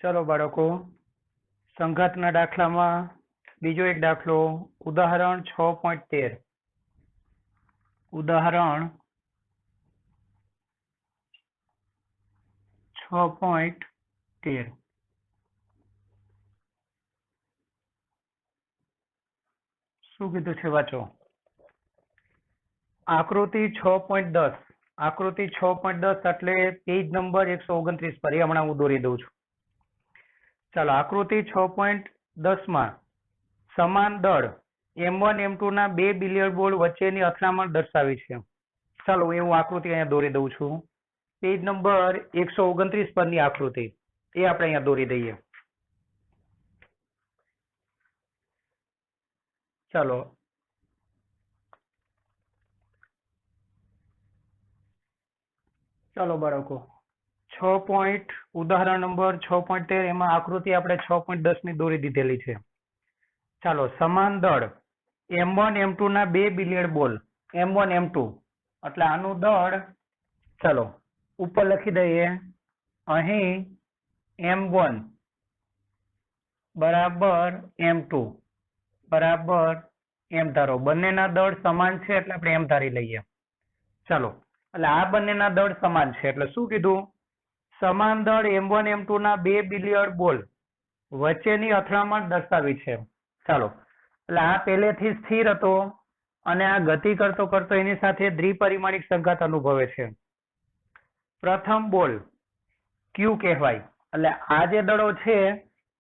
चलो बाळको संघातना दाखलामां बीजो एक दाखलो उदाहरण 6.13 उदाहरण 6.13 શું કીધું છે વાંચો આકૃતિ 6.10 આકૃતિ 6.10 એટલે પેજ નંબર 129 પર એ હમણાં હું દોરી દઉં છું. ચાલો આકૃતિ 6.10 માં સમાન દળ M1 M2 ના બે બિલિયર્ડ બોલ વચ્ચેની અથડામણ દર્શાવી છે. ચાલો હું આકૃતિ અહીંયા દોરી દઉં છું. પેજ નંબર 129 પરની આકૃતિ એ આપણે અહીંયા દોરી દઈએ. ચાલો ચાલો બાળકો ઉદાહરણ નંબર 6.13 એમાં આકૃતિ આપણે 6.10 ની દોરી દીધેલી છે. ચાલો સમાન દળ M1 M2 ના બે બિલિયર્ડ બોલ M1 M2 એટલે આનું દળ ચાલો ઉપર લખી દઈએ અહીં M1 બરાબર M2 બરાબર M ધારો બંનેના દળ સમાન છે એટલે આપણે M ધારી લઈએ. ચાલો એટલે આ બંનેના દળ સમાન છે એટલે શું કીધું સમાન દળ M1 M2 ના બે બિલિયર્ડ બોલ વચ્ચેની અથડામણ દર્શાવી છે. ચાલો એટલે આ પહેલેથી સ્થિર હતો અને આ ગતિ કરતો કરતો એની સાથે દ્વિપરિમાણિક સંઘાત અનુભવે છે. પ્રથમ બોલ Q કહેવાય એટલે આ જે દળો છે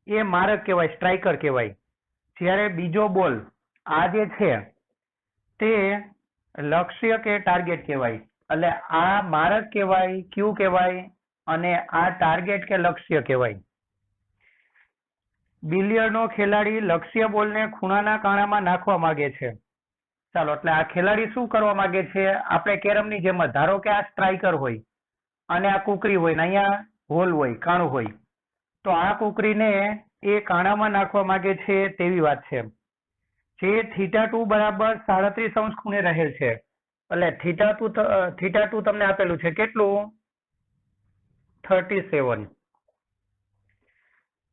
એ મારક કહેવાય સ્ટ્રાઇકર કહેવાય. જ્યારે બીજો બોલ આ જે છે તે લક્ષ્ય કે ટાર્ગેટ કહેવાય એટલે આ મારક કહેવાય Q કહેવાય અને આ ટાર્ગેટ કે લક્ષ્ય કહેવાય. બિલિયર્ડનો ખેલાડી લક્ષ્ય બોલને ખૂણાના કાણામાં નાખવા માંગે છે. ચાલો એટલે આ ખેલાડી શું કરવા માંગે છે આપણે કેરમની જેમ જ ધારો કે આ સ્ટ્રાઇકર હોય અને આ કુકરી હોય ને અહીંયા હોલ હોય કાણું હોય તો આ કુકરીને એ કાણામાં નાખવા માંગે છે તેવી વાત છે. જે θ2 બરાબર 37° ખૂણે રહેલ છે એટલે θ2 તમને આપેલું છે કેટલું 37.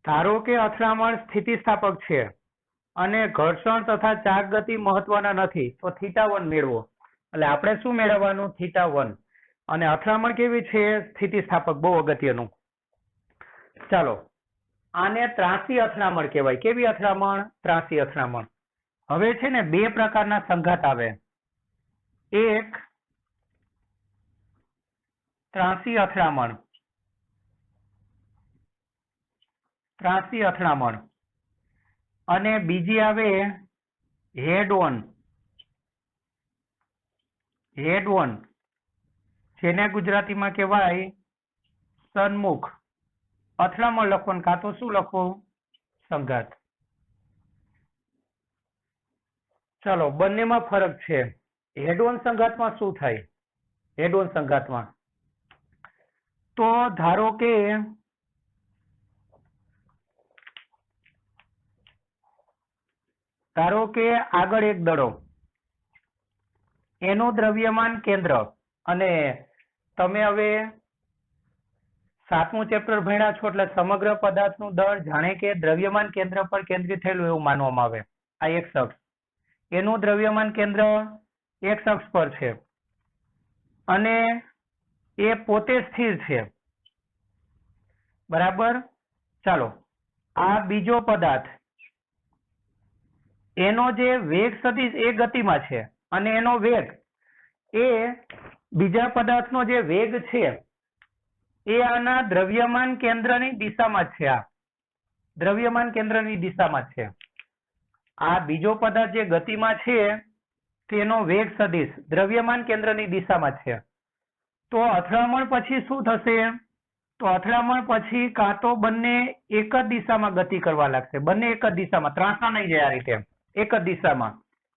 ધારો કે અથડામણ સ્થિતિસ્થાપક છે અને ઘર્ષણ તથા ચાક ગતિ મહત્વના નથી તો θ1 મેળવો એટલે આપણે શું મેળવવાનું θ1 અને અથડામણ કેવી છે સ્થિતિસ્થાપક બહુ અગત્યનું. ચાલો આને ત્રાંસી અથડામણ કહેવાય. કેવી અથડામણ ત્રાંસી અથડામણ. હવે છે ને બે પ્રકારના સંઘાત આવે. એક ત્રાંસી અથડામણ અને બીજી આવે હેડ ઓન જેને ગુજરાતીમાં કહેવાય સન્મુખ અથડામણ લખવાનું કાં તો શું લખવું સંઘાત. ચાલો બંનેમાં ફરક છે. હેડ ઓન સંઘાતમાં શું થાય હેડ ઓન સંઘાતમાં તો ધારો કે આગળ એક દડો એનું દ્રવ્યમાન કેન્દ્ર અને તમે હવે 7મું ચેપ્ટર ભણ્યા છો એટલે સમગ્ર પદાર્થનું દળ જાણે કે દ્રવ્યમાન કેન્દ્ર પર કેન્દ્રિત થયેલું એવું માનવામાં આવે. આ એક શખ્સ એનું દ્રવ્યમાન કેન્દ્ર એક શખ્સ પર છે અને એ પોતે સ્થિર છે બરાબર. ચાલો આ બીજો પદાર્થ એનો જે વેગ સદિશ એ ગતિમાં છે અને એનો વેગ એ બીજા પદાર્થનો જે વેગ છે એ આના દ્રવ્યમાન કેન્દ્રની દિશામાં જ છે. આ દ્રવ્યમાન કેન્દ્રની દિશામાં જ છે. આ બીજો પદાર્થ જે ગતિમાં છે તેનો વેગ સદિશ દ્રવ્યમાન કેન્દ્રની દિશામાં જ છે. તો અથડામણ પછી શું થશે તો અથડામણ પછી કાં તો બંને એક જ દિશામાં ગતિ કરવા લાગશે. બંને એક જ દિશામાં ત્રાંસા નહીં જાય આ રીતે એક જ દિશામાં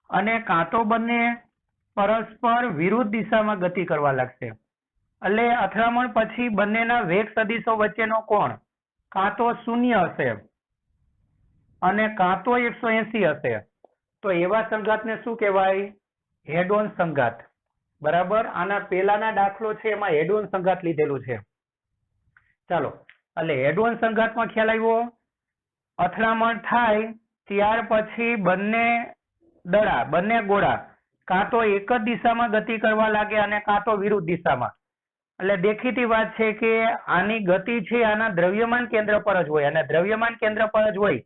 અને કાં તો બંને પરસ્પર વિરુદ્ધ દિશામાં ગતિ કરવા લાગશે. એટલે અથડામણ પછી બંનેના વેગ સદિશો વચ્ચેનો કોણ કાં તો 0 હશે અને કાં તો 180 હશે. તો એવા સંઘાતને શું કહેવાય હેડ ઓન સંઘાત. બરાબર. આના પહેલાના દાખલો છે એમાં હેડ ઓન સંઘાત લીધેલું છે. ચાલો એટલે હેડવન સંઘાતમાં ખ્યાલ આવ્યો. અથડામણ થાય ત્યાર પછી બંને દડા બંને ગોળા કાં તો એક જ દિશામાં ગતિ કરવા લાગે અને કાં તો વિરુદ્ધ દિશામાં. એટલે દેખીતી વાત છે કે આની ગતિ છે આના દ્રવ્યમાન કેન્દ્ર પર જ હોય, અને દ્રવ્યમાન કેન્દ્ર પર જ હોય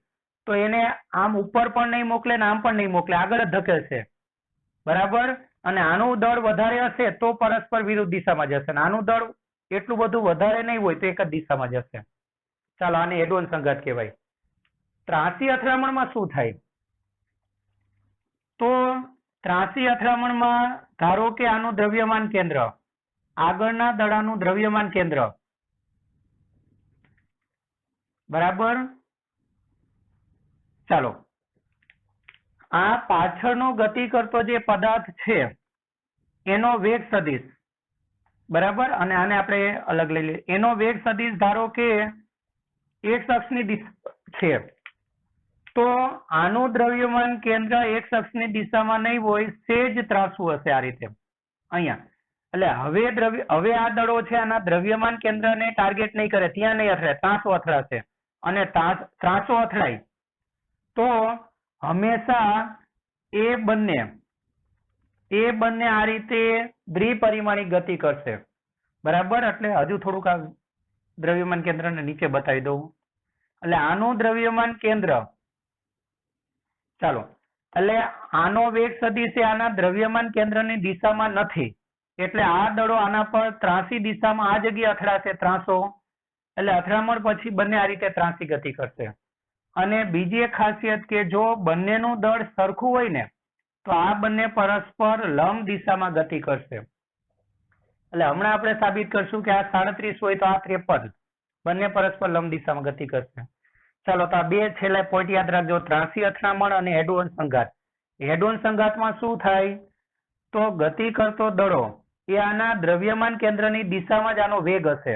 તો એને આમ ઉપર પણ નહીં મોકલે ને આમ પણ નહીં મોકલે, આગળ જ ધકેલશે. બરાબર. અને આનું દળ વધારે હશે તો પરસ્પર વિરુદ્ધ દિશામાં જશે, અને આનું દળ એટલું બધું વધારે નહીં હોય તો એક જ દિશામાં જશે. ચાલો, આને હેડવન સંઘાત કહેવાય. ત્રાંસી અથડામણમાં શું થાય? તો ત્રાંસી અથડામણમાં ધારો કે આનું દ્રવ્યમાન કેન્દ્ર, આગળના દડાનું દ્રવ્યમાન કેન્દ્ર, બરાબર. ચાલો, આ પાછળનો ગતિ કરતો જે પદાર્થ છે એનો વેગ સદિશ, બરાબર, અને આને આપણે અલગ લઈ લઈએ. એનો વેગ સદિશ ધારો કે x અક્ષની દિશા છે, તો આનું દ્રવ્યમાન કેન્દ્ર x અક્ષની દિશામાં નહીં હોય, સેજ ત્રાંસુ હશે આ રીતે અહીંયા. એટલે હવે આ દડો છે આના દ્રવ્યમાન કેન્દ્રને ટાર્ગેટ નહીં કરે, ત્યાં નહીં અથડાય, ત્રાંસો અથડાશે. અને ત્રાંસો અથડાય તો હંમેશા એ બંને આ રીતે દ્વિપરિમાણિક ગતિ કરશે. બરાબર. એટલે હજુ થોડુંક આ દ્રવ્યમાન કેન્દ્રને નીચે બતાવી દઉં. એટલે આનું દ્રવ્યમાન કેન્દ્ર, ચાલો, એટલે આનો વેગ સદિશ આના દ્રવ્યમાન કેન્દ્રની દિશામાં નથી, એટલે આ દડો આના પર ત્રાંસી દિશામાં આ જગ્યાએ અથડાશે, ત્રાંસો. એટલે અથડામણ પછી બંને આ રીતે ત્રાંસી ગતિ કરશે. અને બીજી એક ખાસિયત કે જો બંનેનું દળ સરખું હોય ને તો આ બંને પરસ્પર લંબ દિશામાં ગતિ કરશે. એટલે હમણાં આપણે સાબિત કરશું કે આ 37 હોય તો આ 53, બંને પરસ્પર લંબ દિશામાં ગતિ કરશે. ચાલો, તો આ બે છેલ્લા પોઈન્ટ યાદ રાખજો, ત્રાંસી અથડામણ અને હેડવન સંઘાત. હેડવન સંઘાતમાં શું થાય? તો ગતિ કરતો દડો એ આના દ્રવ્યમાન કેન્દ્રની દિશામાં જ આનો વેગ હશે.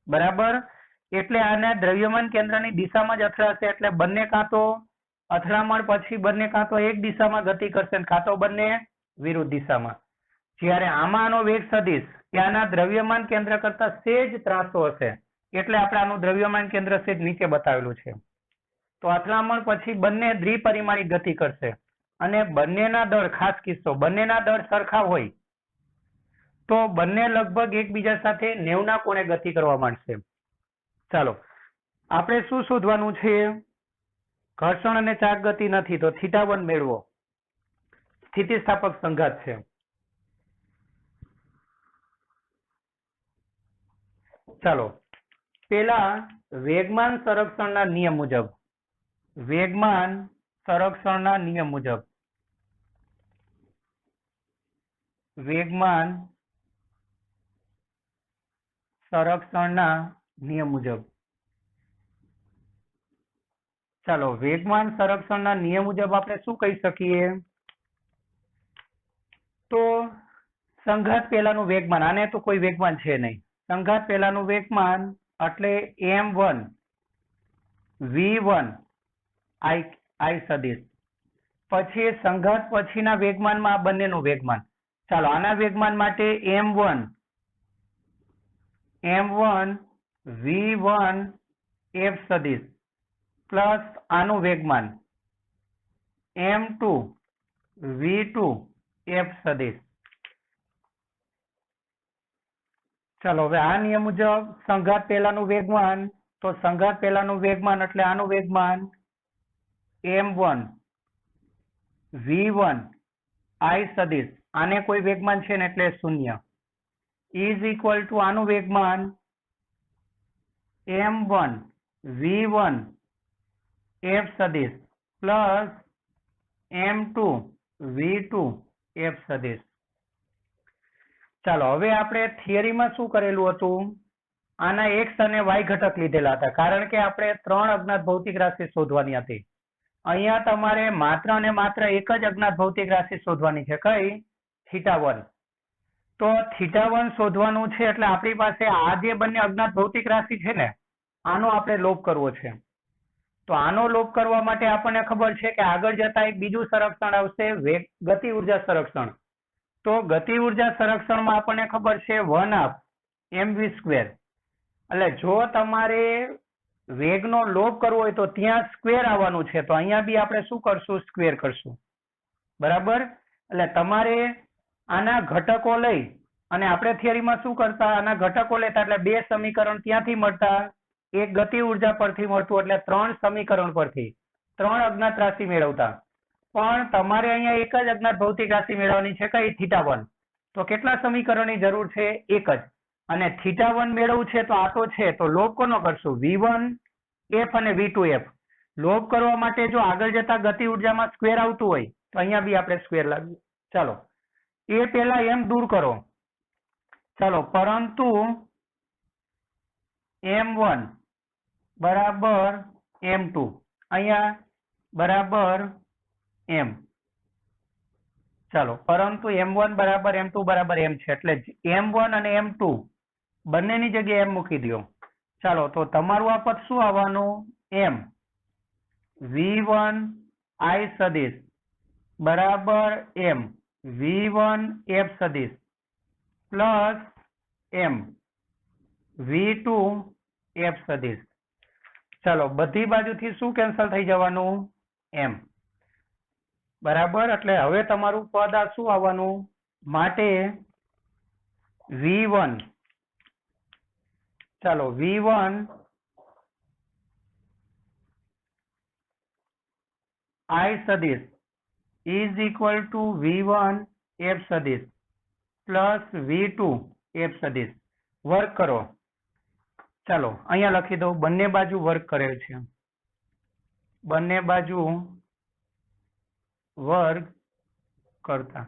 બરાબર. એટલે આના દ્રવ્યમાન કેન્દ્રની દિશામાં જ અથડાશે, એટલે બંને કાં તો અથડામણ પછી બંને કાં તો એક દિશામાં ગતિ કરશે કાં તો બંને વિરુદ્ધ દિશામાં. જ્યારે આમાં આનો વેગ સદિશ એ આના દ્રવ્યમાન કેન્દ્ર કરતા સેજ ત્રાંસો હશે, એટલે આપણે આનું દ્રવ્યમાન કેન્દ્ર સેજ નીચે બતાવેલું છે. તો અથડામણ પછી બંને દ્વિપરિમાણિક ગતિ કરશે, અને બંનેના દળ, ખાસ કિસ્સો, બંનેના દળ સરખા હોય તો બંને લગભગ એકબીજા સાથે 90 કોણે ગતિ કરવા માંડશે. ચાલો, આપણે શું શોધવાનું છે? ઘર્ષણ અને ચાક ગતિ નથી તો θ1 મેળવો. સ્થિતિસ્થાપક સંઘાત છે. ચાલો, પેલા વેગમાન સંરક્ષણના નિયમ મુજબ, વેગમાન સંરક્ષણના નિયમ મુજબ, વેગમાન સંરક્ષણના નિયમ મુજબ, ચાલો, વેગમાન સંરક્ષણના નિયમ મુજબ આપણે શું કહી શકીએ? તો સંઘાત પહેલાનું વેગમાન, આને તો કોઈ વેગમાન છે નહીં, સંઘાત પહેલાનું વેગમાન એટલે m1 v1 i સદિશ, પછી સંઘાત પછીના વેગમાનમાં આ બંનેનું વેગમાન. ચાલો, આના વેગમાન માટે m1 v1 f સદિશ પ્લસ આનું વેગમાન m2 v2 f સદિશ. ચાલો, હવે આ નિયમ મુજબ સંઘાત પહેલાનું વેગમાન, તો સંઘાત પહેલાનું વેગમાન એટલે આનું વેગમાન m1 v1 i સદિશ, આને કોઈ વેગમાન છે ને એટલે 0, ઇઝ ઇક્વલ ટુ આનું વેગમાન m1 v1 f સદિશ પ્લસ m2 v2 f સદિશ. ચાલો, હવે આપણે થિયરીમાં શું કરેલું હતું? આના x અને y ઘટક લીધેલા હતા, કારણ કે આપણે 3 અજ્ઞાત ભૌતિક રાશિ શોધવાની હતી. અહીંયા તમારે માત્ર અને માત્ર એક જ અજ્ઞાત ભૌતિક રાશિ શોધવાની છે, કઈ? θ1. તો θ1 શોધવાનું છે, એટલે આપણી પાસે આ જે બંને અજ્ઞાત ભૌતિક રાશિ છે ને, આનો આપણે લોપ કરવો છે. તો આનો લોપ કરવા માટે આપણને ખબર છે કે આગળ જતા એક બીજું સંરક્ષણ આવશે, ગતિ ઉર્જા સંરક્ષણ. તો ગતિ ઉર્જા સંરક્ષણમાં આપણને ખબર છે 1/2 mv², એટલે જો તમારે વેગનો લોપ કરવો હોય તો ત્યાં સ્ક્વેર આવવાનું છે, તો અહીંયા બી આપણે શું કરશું? સ્ક્વેર કરશું. બરાબર? એટલે તમારે આના ઘટકો લઈ અને આપણે થિયરીમાં શું કરતા? આના ઘટકો લેતા, એટલે 2 સમીકરણ ત્યાંથી મળતા, એક ગતિ ઉર્જા પરથી મળતું, એટલે 3 સમીકરણ પરથી 3 અજ્ઞાત રાશિ મેળવતા. પણ તમારે અહીંયા એક જ અજ્ઞાત ભૌતિક રાશિ મેળવવાની છે, કઈ? θ1. તો કેટલા સમીકરણની જરૂર છે? એક જ. અને θ1 મેળવવું છે તો આ તો છે, તો લોપ કોનો કરશું? V1F અને V2F. લોપ કરવા માટે જો આગળ જતા ગતિ ઉર્જામાં સ્ક્વેર આવતું હોય તો અહીંયા બી આપણે સ્ક્વેર લાવીએ. ચાલો એ પેલા એમ દૂર કરો. ચાલો, પરંતુ M1 બરાબર M2, અહીંયા બરાબર M. ચાલો, પરંતુ M1 બરાબર M2 બરાબર M છે, એટલે M1 અને M2 બંનેની જગ્યાએ M મૂકી દો. ચાલો, તો તમારું આ પદ શું આવવાનું? M V1 I સદિશ બરાબર M V1 F સદિશ પ્લસ M V2 F સદિશ. ચાલો, બધી બાજુથી શું કેન્સલ થઈ જવાનું? M. બરાબર? એટલે હવે તમારું પદ આ શું આવવાનું? માટે V1, ચાલો V1 I સદિશ is equal to V1 F સદિશ પ્લસ V2 F સદિશ. વર્ક કરો. ચાલો અહીંયા લખી દો, બંને બાજુ વર્ક કરેલ છે, બંને બાજુ વર્ગ કરતા.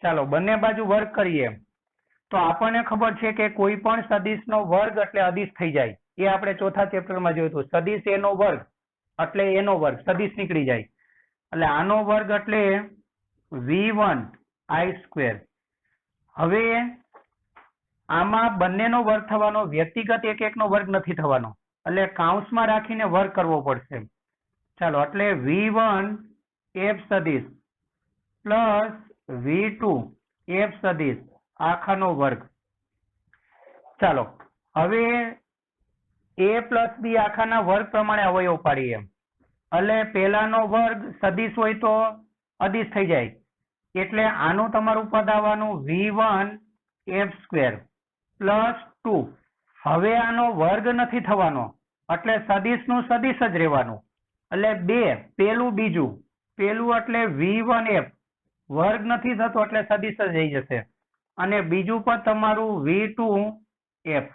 ચાલો બંને બાજુ વર્ગ કરીએ તો આપણને ખબર છે કે કોઈ પણ સદિશનો વર્ગ એટલે અદિશ થઈ જાય. એ આપણે ચોથા ચેપ્ટરમાં જોયું હતું. સદિશ a નો વર્ગ એટલે a નો વર્ગ, સદિશ નીકળી જાય. એટલે આનો વર્ગ એટલે V1 I સ્ક્વેર. હવે આમાં બંનેનો વર્ગ થવાનો, વ્યક્તિગત એક એકનો વર્ગ નથી થવાનો, એટલે કાઉન્સમાં રાખીને વર્ગ કરવો પડશે. ચાલો, એટલે V1 F સદિશ પ્લસ V2 F સદિશ આખાનો વર્ગ. ચાલો હવે a પ્લસ b આખાના વર્ગ પ્રમાણે અવયવ પાડીએ. એટલે પેલાનો વર્ગ સદિશ હોય તો અદિશ થઈ જાય, એટલે આનું તમારું પદ આવવાનું V1 F સ્ક્વેર પ્લસ 2. હવે આનો વર્ગ નથી થવાનો, એટલે સદિશનું સદિશ જ રહેવાનું. એટલે 2 પેલું બીજું, પેલું એટલે V1F વર્ગ નથી થતો એટલે સદિશ જ રહી જશે, અને બીજું પદ તમારું V2F.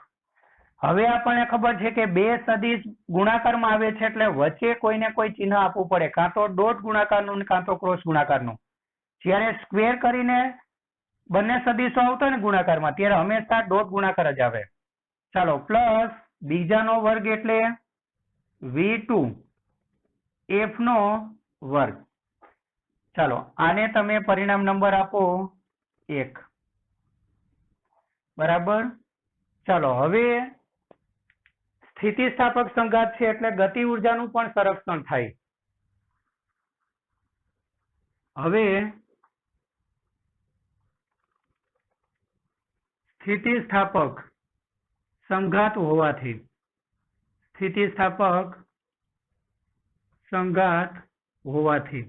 હવે આપણને ખબર છે કે બે સદિશ ગુણાકારમાં આવે છે, એટલે વચ્ચે કોઈને કોઈ ચિહ્ન આપવું પડે, કાં તો ડોટ ગુણાકારનું કાં તો ક્રોસ ગુણાકારનું. જ્યારે સ્ક્વેર કરીને બંને સદિશો આવતા ને ગુણાકારમાં, ત્યારે હંમેશા ડોટ ગુણાકાર જ આવે. ચાલો, પ્લસ બીજાનો વર્ગ એટલે V2F નો વર્ગ. ચાલો આને તમે પરિણામ નંબર આપો 1. બરાબર? ચાલો હવે સ્થિતિસ્થાપક સંઘાત છે એટલે ગતિ ઉર્જાનું પણ સંરક્ષણ થાય. હવે સ્થિતિસ્થાપક સંઘાત હોવાથી, સ્થિતિસ્થાપક સંઘાત હોવાથી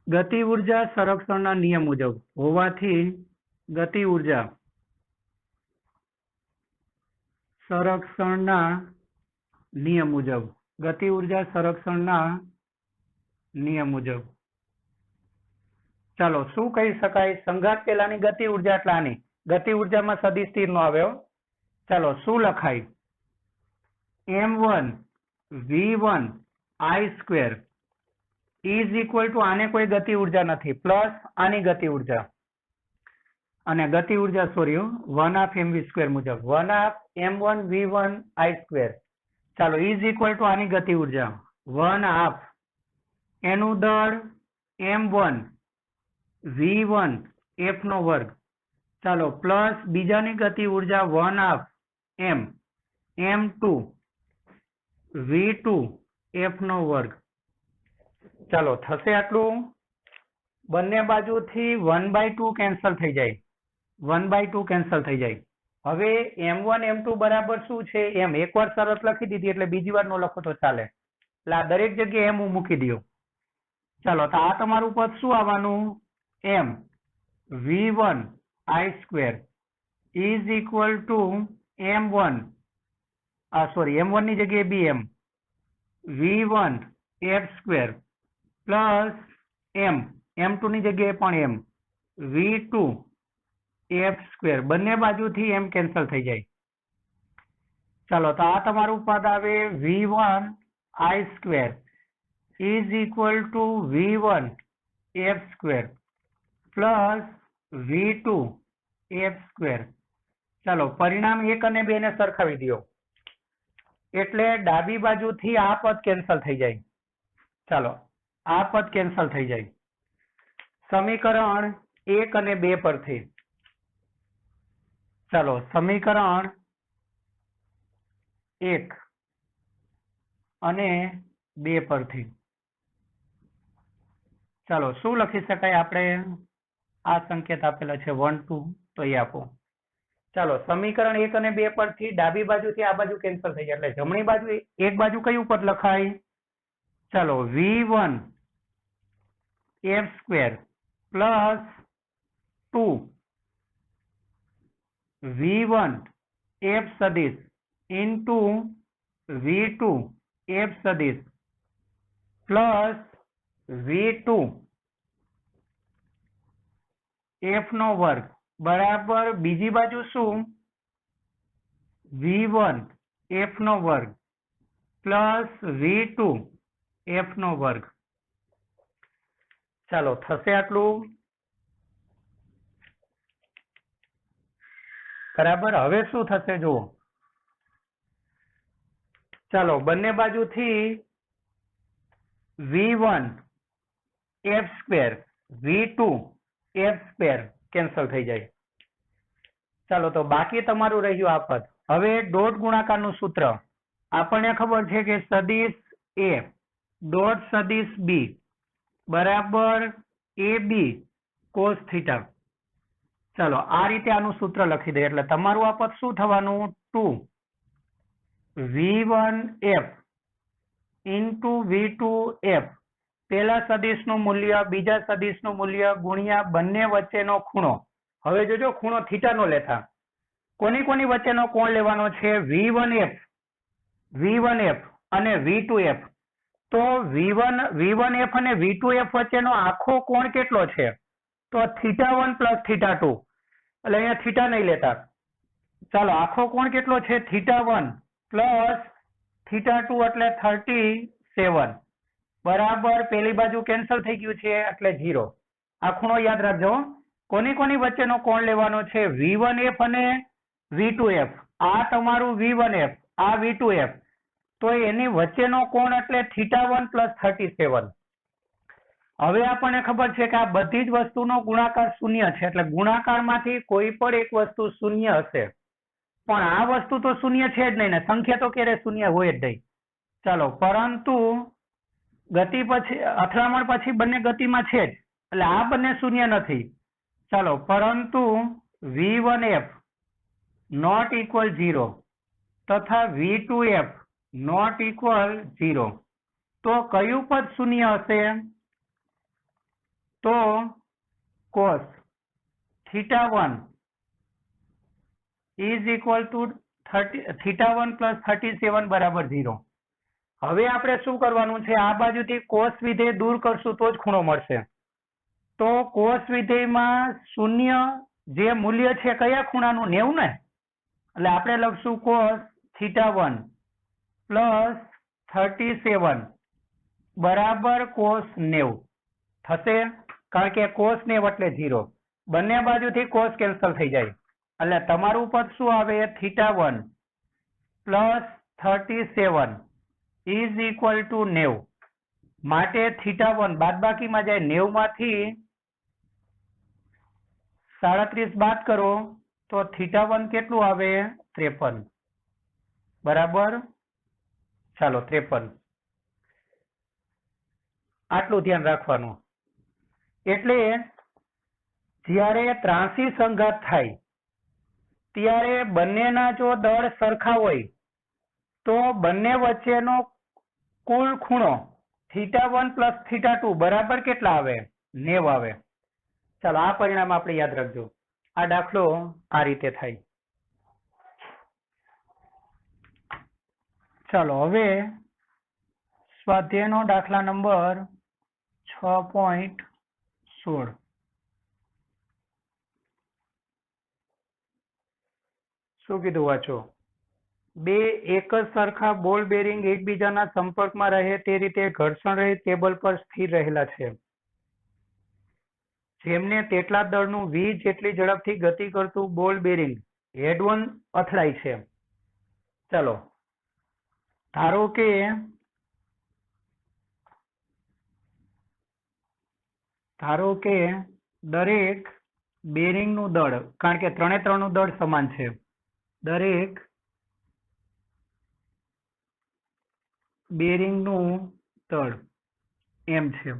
ગતિ ઉર્જા સંરક્ષણના નિયમ મુજબ હોવાથી ગતિ ઉર્જા સંરક્ષણના નિયમ મુજબ, ગતિ ઉર્જા સંરક્ષણના નિયમ મુજબ. ચાલો શું કહી શકાય? સંઘાત પેલાની ગતિ ઉર્જા એટલે આની ગતિ ઉર્જામાં સદિશ તીર નો આવ્યો. ચાલો શું લખાય? M1 V1 I square is equal two, આને કોઈ ગતિ ઉર્જા નથી, પ્લસ આની ગતિ ઉર્જા, અને ગતિ ઉર્જા સોરી 1/2 mv સ્ક્વેર મુજબ 1/2 M1 V1 I સ્ક્વેર. ચાલો ઇઝ ઇક્વલ ટુ આની ગતિ ઉર્જા 1/2 એનું દળ M1 V1 F નો વર્ગ. ચાલો પ્લસ બીજાની ગતિ ઉર્જા 1/2 M M2 V2 F નો વર્ગ. ચાલો થશે આટલું. બંને બાજુથી 1/2 કેન્સલ થઈ જાય, 1/2 કેન્સલ થઈ જાય. હવે m1 m2 બરાબર શું છે એમ એકવાર શરત લખી દીધી એટલે બીજી વાર નો લખો તો ચાલે, એટલે આ દરેક જગ્યાએ એમ હું મૂકી દઉં. ચાલો તો આ તમારું પદ શું આવવાનું, m v1 i square is equal two m1 m1 ની જગ્યાએ bm v1 f square plus m2 ની જગ્યાએ પણ m v2 f સ્ક્વેર, બંને બાજુથી m કેન્સલ થઈ જાય. ચાલો તો આ તમારું પદ આવે v1 i square is equal two v1 f square plus v2 f square. ચાલો પરિણામ 1 અને 2 ને સરખાવી દો એટલે ડાબી બાજુથી આ પદ કેન્સલ થઈ જાય. ચાલો આ પદ કેન્સલ થઈ જાય સમીકરણ 1 અને 2 પરથી. ચાલો સમીકરણ 1 અને 2 પરથી ચાલો શું લખી શકાય, આપણે આ સંકેત આપેલા છે 1 2 તો એ આપો. ચાલો સમીકરણ 1 અને 2 પરથી ડાબી બાજુથી આ બાજુ કેન્સલ થઈ જાય એટલે જમણી બાજુ એક બાજુ કયું પદ લખાય, ચાલો v1 f square plus 2 v1 f સદિશ ઇન્ટુ v2 f સદિશ પ્લસ v2 f નો વર્ગ બરાબર બીજી બાજુ શું v1 f નો વર્ગ પ્લસ v2 f નો વર્ગ. ચાલો થશે આટલું બરાબર. હવે શું થશે જુઓ, ચાલો બંને બાજુથી v1 f square v2 f square cancel થઈ જાય. ચાલો તો બાકી તમારું રહ્યું આ પદ. હવે ડોટ ગુણાકારનું સૂત્ર આપણને ખબર છે કે સદિશ a ડોટ સદિશ b બરાબર ab cos થીટા. ચાલો આ રીતે આનું સૂત્ર લખી દે એટલે તમારું આ પદ શું થવાનું 2 v1f ઇન્ટુ v2f, પેલા સદિશનું મૂલ્ય બીજા સદિશનું મૂલ્ય ગુણ્યા બંને વચ્ચેનો ખૂણો. હવે જોજો ખૂણો થીટા નો લેતા, કોની કોની વચ્ચેનો કોણ લેવાનો છે, v1f અને v2f. તો v1f અને v2f વચ્ચેનો આખો કોણ કેટલો છે, તો θ1 પ્લસ θ2, એટલે અહીંયા થીટા નહીં લેતા. ચાલો આખો કોણ કેટલો છે, θ1 પ્લસ θ2 એટલે 37 બરાબર પેલી બાજુ કેન્સલ થઈ ગયું છે એટલે 0. આ ખૂણો યાદ રાખજો. કોની કોની વચ્ચેનો કોણ લેવાનો છે, v1f અને v2f. આ તમારું v1f આ v2f, તો એની વચ્ચેનો કોણ એટલે θ1 પ્લસ 37. હવે આપણને ખબર છે કે આ બધી જ વસ્તુનો ગુણાકાર શૂન્ય છે એટલે ગુણાકારમાંથી કોઈ પણ એક વસ્તુ શૂન્ય હશે, પણ આ વસ્તુ તો શૂન્ય છે જ નહીં ને, સંખ્યા તો ક્યારે શૂન્ય હોય જ નહીં. ચાલો પરંતુ ગતિ પછી અથડામણ પછી બંને ગતિમાં છે જ એટલે આ બંને શૂન્ય નથી. ચાલો પરંતુ v1f નોટ ઇક્વલ 0 તથા v2f નોટ ઇક્વલ 0, તો કયું પદ શૂન્ય હશે, તો cos θ1 is equal to θ1 plus 37 બરાબર 0. હવે આપણે શું કરવાનું છે, આ બાજુથી કોસ વિધેય દૂર કરશું તો જ ખૂણો મળશે. તો કોસ વિધેયમાં શૂન્ય જે મૂલ્ય છે કયા ખૂણાનું, 90 ને, એટલે આપણે લખશું cos θ1 પ્લસ 37 બરાબર cos 90 થશે, કારણ કે cos 90 એટલે 0. બંને બાજુથી cos કેન્સલ થઈ જાય એટલે તમારું પદ શું આવે, θ1 પ્લસ 37 ઇઝ ઇક્વલ ટુ 90. માટે θ1 બાદબાકીમાં જાય, 90 માંથી 37 બાદ કરો તો θ1 કેટલું આવે, 53 બરાબર. ચાલો 53 આટલું ધ્યાન રાખવાનું. એટલે જ્યારે ત્રાંસી સંઘાત થાય ત્યારે બંનેના જો દળ સરખા હોય તો બંને વચ્ચેનો કુલ ખૂણો θ1 + θ2 બરાબર કેટલા આવે? 90 આવે. ચાલો આ પરિણામ આપણે યાદ રાખજો. આ દાખલો આ રીતે થાય. ચાલો હવે સ્વાધ્યાયનો દાખલા નંબર 6.16. શું કીધું વાંચો? બે એક જ સરખા બોલ બેરિંગ એકબીજાના સંપર્કમાં રહે તે રીતે ઘર્ષણ રહિત ટેબલ પર સ્થિર રહેલા છે, જેમને તેટલા દળનું v જેટલી ઝડપથી ગતિ કરતું બોલ બેરિંગ હેડ-ઓન અથડાય છે. ચાલો ધારો કે દરેક બેરિંગનું દળ, કારણ કે ત્રણે ત્રણનું દળ સમાન છે, દરેક બેરિંગનું દળ એમ છે,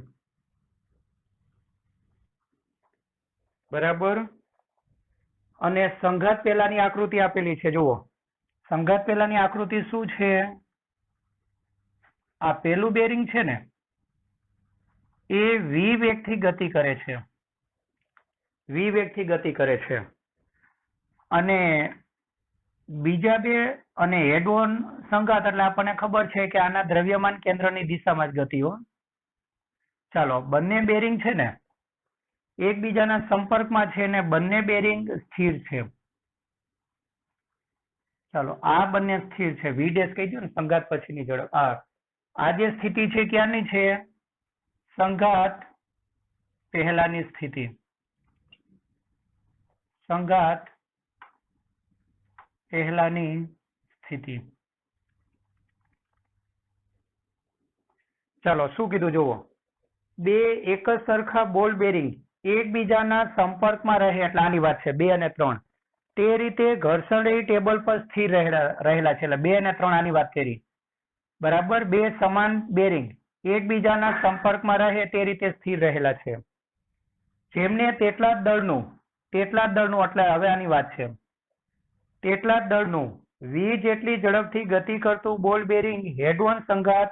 બરાબર. અને સંઘાત પહેલાની આકૃતિ આપેલી છે. જુઓ સંઘાત પહેલાની આકૃતિ શું છે? આ પેલું બેરિંગ છે ને એ v વેગથી ગતિ કરે છે, v વેગથી ગતિ કરે છે, અને બીજા બે અને હેડ ઓન સંઘાત એટલે આપણને ખબર છે કે આના દ્રવ્યમાન કેન્દ્રની દિશામાં જ ગતિઓ. ચાલો બંને બેરિંગ છે ને એકબીજાના સંપર્કમાં છે ને બંને બેરિંગ સ્થિર છે. ચાલો આ બંને સ્થિર છે, v ડેશ કહી દો ને સંઘાત પછીની ઝડપ. આ જે સ્થિતિ છે ક્યાંની છે? સંઘાત પહેલાની સ્થિતિ. સંઘાત પહેલાની સ્થિતિ. ચાલો શું કીધું જુઓ, બે એક જ સરખા બોલ બેરિંગ એકબીજાના સંપર્કમાં રહે એટલે આની વાત છે 2 અને 3 તે રીતે ઘર્ષણ રહિત ટેબલ પર સ્થિર રહેલા છે, એટલે 2 અને 3 આની વાત કરી, બરાબર. બે સમાન બેરિંગ એકબીજાના સંપર્કમાં રહે તે રીતે સ્થિર રહેલા છે, જેમને તેટલા જ દળનું એટલે હવે આની વાત છે, તેટલા જ દળનું v જેટલી ઝડપથી ગતિ કરતું બોલ બેરિંગ હેડ-ઓન સંઘાત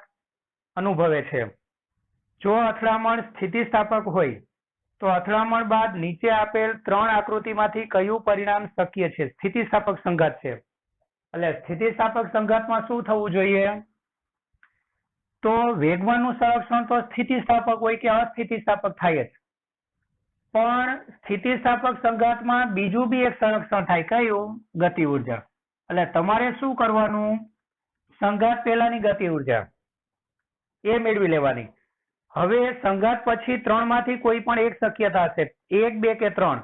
અનુભવે છે. જો અથડામણ સ્થિતિસ્થાપક હોય તો અથડામણ બાદ નીચે આપેલ 3 આકૃતિમાંથી કયું પરિણામ શક્ય છે? સ્થિતિસ્થાપક સંઘાત છે, એટલે સ્થિતિસ્થાપક સંઘાતમાં શું થવું જોઈએ? તો વેગમાનનું સંરક્ષણ તો સ્થિતિસ્થાપક હોય કે અસ્થિતિસ્થાપક થાય જ, પણ સ્થિતિસ્થાપક સંઘાતમાં બીજું બી એક સંરક્ષણ થાય. કયું? ગતિ ઉર્જા. એટલે તમારે શું કરવાનું? સંઘાત પહેલાની ગતિ ઉર્જા એ મેળવી લેવાની. હવે સંઘાત પછી 3 માંથી કોઈ પણ એક શક્યતા હશે, 1, 2 કે 3,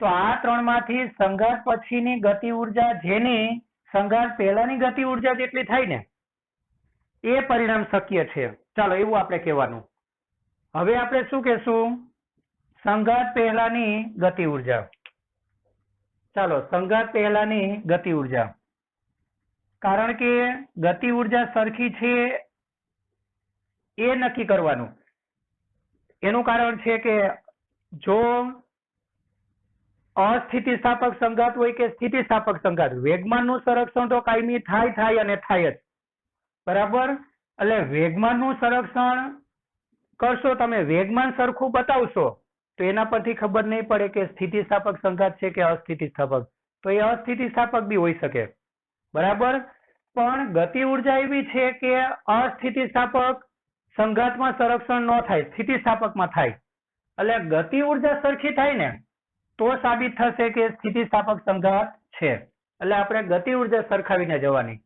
તો આ 3 માંથી સંઘાત પછીની ગતિ ઉર્જા જેની સંઘાત પહેલાની ગતિ ઉર્જા જેટલી થાય ને એ પરિણામ શક્ય છે. ચાલો એવું આપણે કહેવાનું. હવે આપણે શું કહેશું? સંઘાત પહેલાની ગતિ ઉર્જા. ચાલો સંઘાત પહેલાની ગતિ ઉર્જા, કારણ કે ગતિ ઉર્જા સરખી છે એ નક્કી કરવાનું. એનું કારણ છે કે જો અસ્થિતિસ્થાપક સંઘાત હોય કે સ્થિતિસ્થાપક સંઘાત, વેગમાનનું સંરક્ષણ તો કાયમી થાય અને થાય જ, બરાબર. એટલે વેગમાનનું સંરક્ષણ કરશો તમે, વેગમાન સરખું બતાવશો તો એના પરથી ખબર નહીં પડે કે સ્થિતિસ્થાપક સંઘાત છે કે અસ્થિતિસ્થાપક. તો એ અસ્થિતિસ્થાપક બી હોઈ શકે, બરાબર. પણ ગતિ ઉર્જા એવી છે કે અસ્થિતિસ્થાપક સંઘાતમાં સંરક્ષણ ન થાય, સ્થિતિસ્થાપકમાં થાય. એટલે ગતિ ઉર્જા સરખી થાય ને તો સાબિત થશે કે સ્થિતિસ્થાપક સંઘાત છે. એટલે આપણે ગતિ ઉર્જા સરખાવીને જવાની.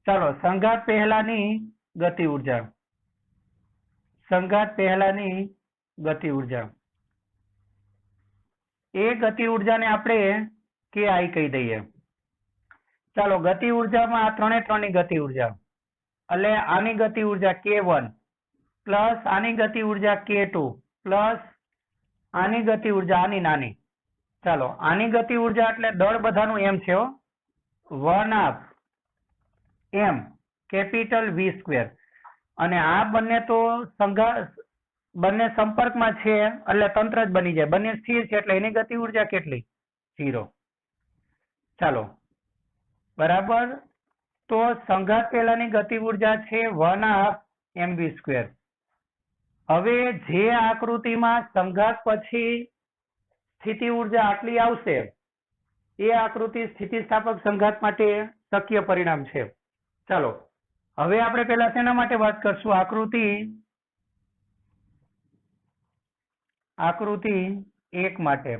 ચાલો સંઘાત પહેલાની ગતિ ઉર્જા. સંઘાત પહેલાની ગતિ ઉર્જા, એ ગતિ ઉર્જાને આપણે KI કહી દઈએ. ચાલો ગતિ ઉર્જામાં આ ત્રણે ત્રણની ગતિ ઉર્જા, એટલે આની ગતિ ઉર્જા K1 પ્લસ આની ગતિ ઉર્જા K2 પ્લસ આની ગતિ ઉર્જા આની નાની. ચાલો આની ગતિ ઉર્જા એટલે દળ બધાનું એમ છે 1/2 m કેપિટલ V², અને આ બંને તો બંને સંપર્કમાં છે એટલે તંત્ર જ બની જાય, બંને સ્થિર છે એટલે એની ગતિ ઉર્જા કેટલી? 0. ચાલો બરાબર. તો સંઘાત પહેલાની ગતિ ઉર્જા છે 1/2 mv². હવે જે આકૃતિમાં સંઘાત પછી સ્થિતિ ઉર્જા આટલી આવશે એ આકૃતિ સ્થિતિસ્થાપક સંઘાત માટે શક્ય પરિણામ છે. ચાલો હવે આપણે પહેલા શેના માટે વાત કરશું? આકૃતિ 1 માટે.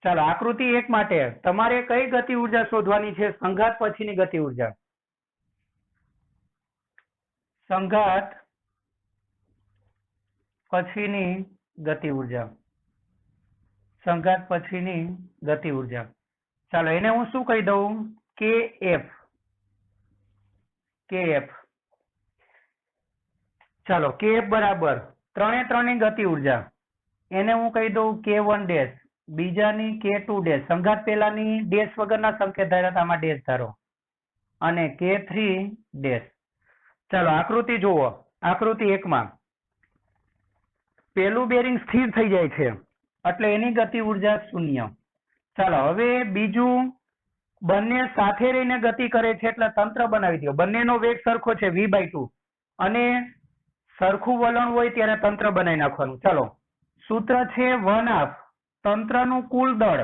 ચાલો આકૃતિ 1 માટે તમારે કઈ ગતિ ઉર્જા શોધવાની છે? સંઘાત પછીની ગતિ ઉર્જા. સંઘાત પછીની ગતિ ઉર્જા. સંઘાત પછીની ગતિ ઉર્જા. ચાલો એને હું શું કહી દઉં? kf. ચાલો kf બરાબર 3 ની ગતિ ઉર્જા એને હું કહી દઉં k1 ડેશ, બીજાની k2 ડેશ. સંઘાત પહેલાની ડેશ વગરના સંકેત ધાર્યા હતા, આમાં ડેશ ધારો, અને k3 ડેશ. ચાલો આકૃતિ જુઓ. આકૃતિ 1 માં પેલું બેરિંગ સ્થિર થઈ જાય છે એટલે એની ગતિ ઉર્જા 0. ચાલો હવે બીજું બંને સાથે રહીને ગતિ કરે છે એટલે તંત્ર બનાવી દો. બંનેનો વેગ સરખો છે v/2 અને સરખું વલણ હોય ત્યારે તંત્ર બનાવી નાખવાનું. ચાલો સૂત્ર છે 1/2 તંત્રનું કુલ દળ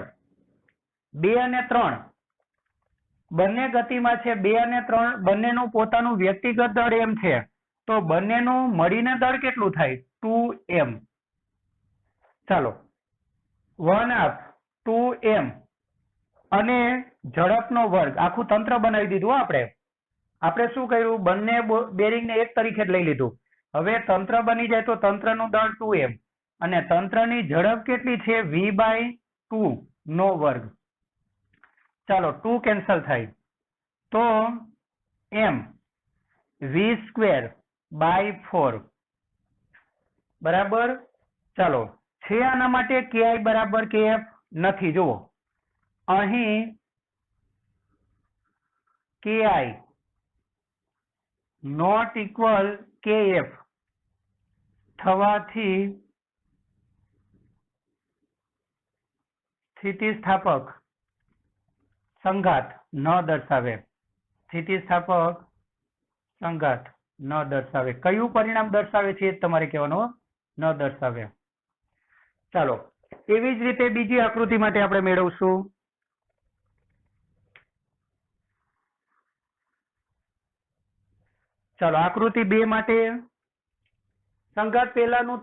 2 અને 3 બંને ગતિમાં છે. 2 અને 3 બંનેનું પોતાનું વ્યક્તિગત દળ m છે તો બંનેનું મળીને દળ કેટલું થાય? 2m. ચાલો 1/2 2m અને ઝડપનો વર્ગ આખું તંત્ર બનાવી દીધું. આપણે શું કર્યું? બંને બેરિંગને એક તરીકે જ લઈ લીધું. હવે તંત્ર બની જાય તો તંત્રનું દળ 2m અને તંત્રની ઝડપ કેટલી છે? v/2 નો વર્ગ. ચાલો 2 કેન્સલ થાય તો m v²/4 બરાબર. ચાલો છે આના માટે ki બરાબર kf નથી. જુઓ અહીં ki નોટ ઇક્વલ kf થવાથી સ્થિતિસ્થાપક સંઘાત ન દર્શાવે. સ્થિતિસ્થાપક સંઘાત ન દર્શાવે. કયું પરિણામ દર્શાવે છે એ તમારે કહેવાનું, ન દર્શાવે. ચાલો એવી જ રીતે બીજી આકૃતિ માટે આપણે મેળવશું. ચાલો આકૃતિ 2 માટે સંઘાત પહેલાની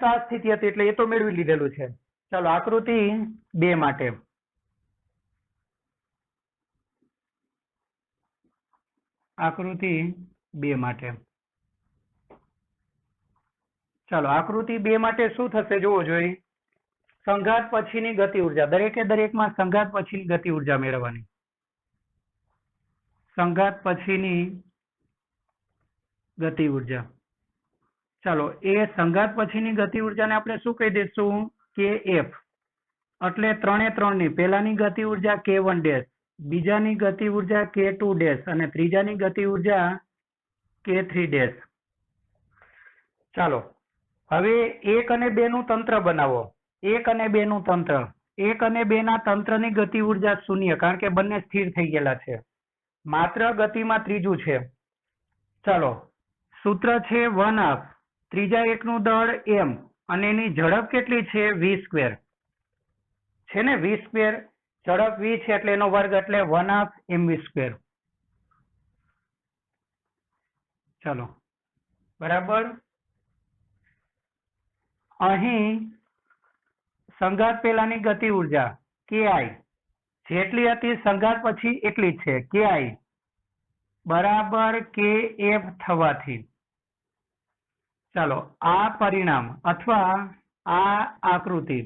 તો આ સ્થિતિ હતી એટલે એ તો મેળવી લીધેલું છે. ચાલો આકૃતિ 2 માટે. આકૃતિ 2 માટે. ચાલો આકૃતિ 2 માટે શું થશે જોવો જોઈએ. સંઘાત પછીની ગતિ ઉર્જા. દરેકમાં સંઘાત પછીની ગતિ ઉર્જા મેળવવાની. સંઘાત પછીની ગતિ ઉર્જા. ચાલો એ સંઘાત પછીની ગતિ ઉર્જાને આપણે શું કહી દઈશું? kf. એટલે 3 ની પહેલાની ગતિ ઉર્જા k1 ડેશ, બીજાની ગતિ ઉર્જા k2 ડેશ અને ત્રીજાની ગતિ ઉર્જા k3 ડેશ. ચાલો હવે 1 અને 2 નું તંત્ર બનાવો. 1 અને 2 નું તંત્ર. 1 અને 2 ના તંત્રની ગતિ ઉર્જા 0 કારણ કે બંને સ્થિર થઈ ગયેલા છે. માત્ર ગતિમાં ત્રીજું છે. ચાલો સૂત્ર છે 1/2 ત્રીજા એકનું દળ m અને એની ઝડપ કેટલી છે? v² છે ને, v². ઝડપ v છે એટલે એનો વર્ગ એટલે 1/2 mv². ચાલો બરાબર. અહીં સંઘાત પહેલાની ગતિ ઉર્જા ki જેટલી હતી સંઘાત પછી એટલી જ છે. ki બરાબર kf થવાથી ચાલો આ પરિણામ અથવા આ આકૃતિ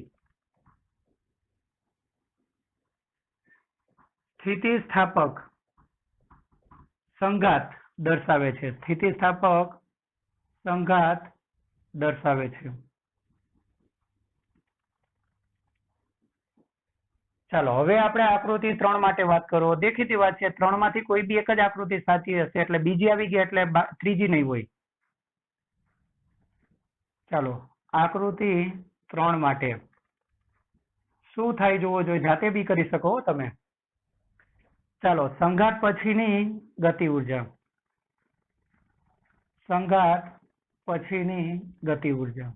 સ્થિતિસ્થાપક સંઘાત દર્શાવે છે. સ્થિતિસ્થાપક સંઘાત દર્શાવે છે. ચાલો હવે આપણે આકૃતિ 3 માટે વાત કરો. દેખીતી વાત છે 3 માંથી કોઈ બી એક જ આકૃતિ સાચી હશે એટલે બીજી આવી ગઈ એટલે ત્રીજી નહીં હોય. ચાલો આકૃતિ 3 માટે શું થાય જોવો જોઈએ, જાતે બી કરી શકો હો તમે. ચાલો, સંઘાત પછીની ગતિ ઉર્જા. સંઘાત પછીની ગતિ ઉર્જા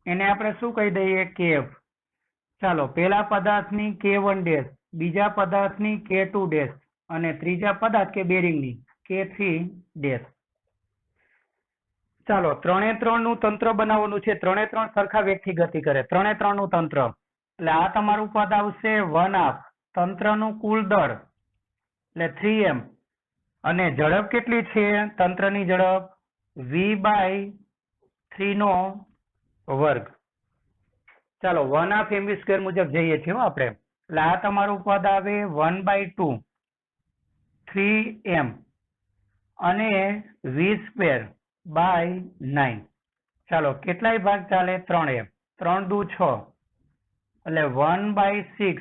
એને આપણે શું કહી દઈએ? કેવ. ચાલો, પેલા પદાર્થની K1 ડેશ, બીજા પદાર્થની K2 ડેશ અને ત્રીજા પદાર્થ કે બેરિંગની K3 ડેશ. ચાલો, 3 નું તંત્ર બનાવવાનું છે. 3 સરખા વેગથી ગતિ કરે. 3 નું તંત્ર એટલે આ તમારું પદ આવશે 1/2. તંત્રનું કુલ દળ એટલે 3m અને ઝડપ કેટલી છે? તંત્રની ઝડપ v/3 નો વર્ગ. ચાલો, 1/2 mv² મુજબ જઈએ છીએ આપણે. એટલે આ તમારું પદ આવે 1/2 3m અને v²/9. ચાલો, કેટલાય ભાગ ચાલે? 3m. 3 દુ 6 એટલે 1/6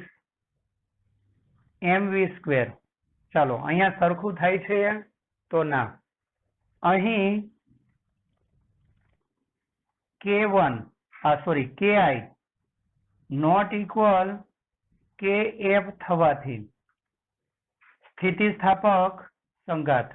mv². ચાલો, અહીંયા સરખું થાય છે તો ના. અહીં K1 ki not equal kf થવાથી સ્થિતિસ્થાપક સંઘાત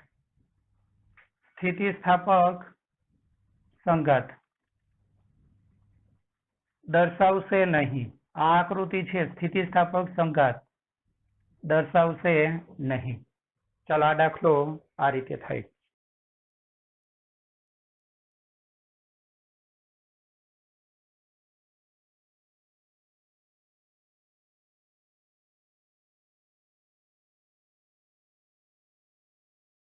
દર્શાવશે નહીં. આ આકૃતિ છે, સ્થિતિસ્થાપક સંઘાત દર્શાવશે નહીં. ચાલો, આ દાખલો આ રીતે થાય.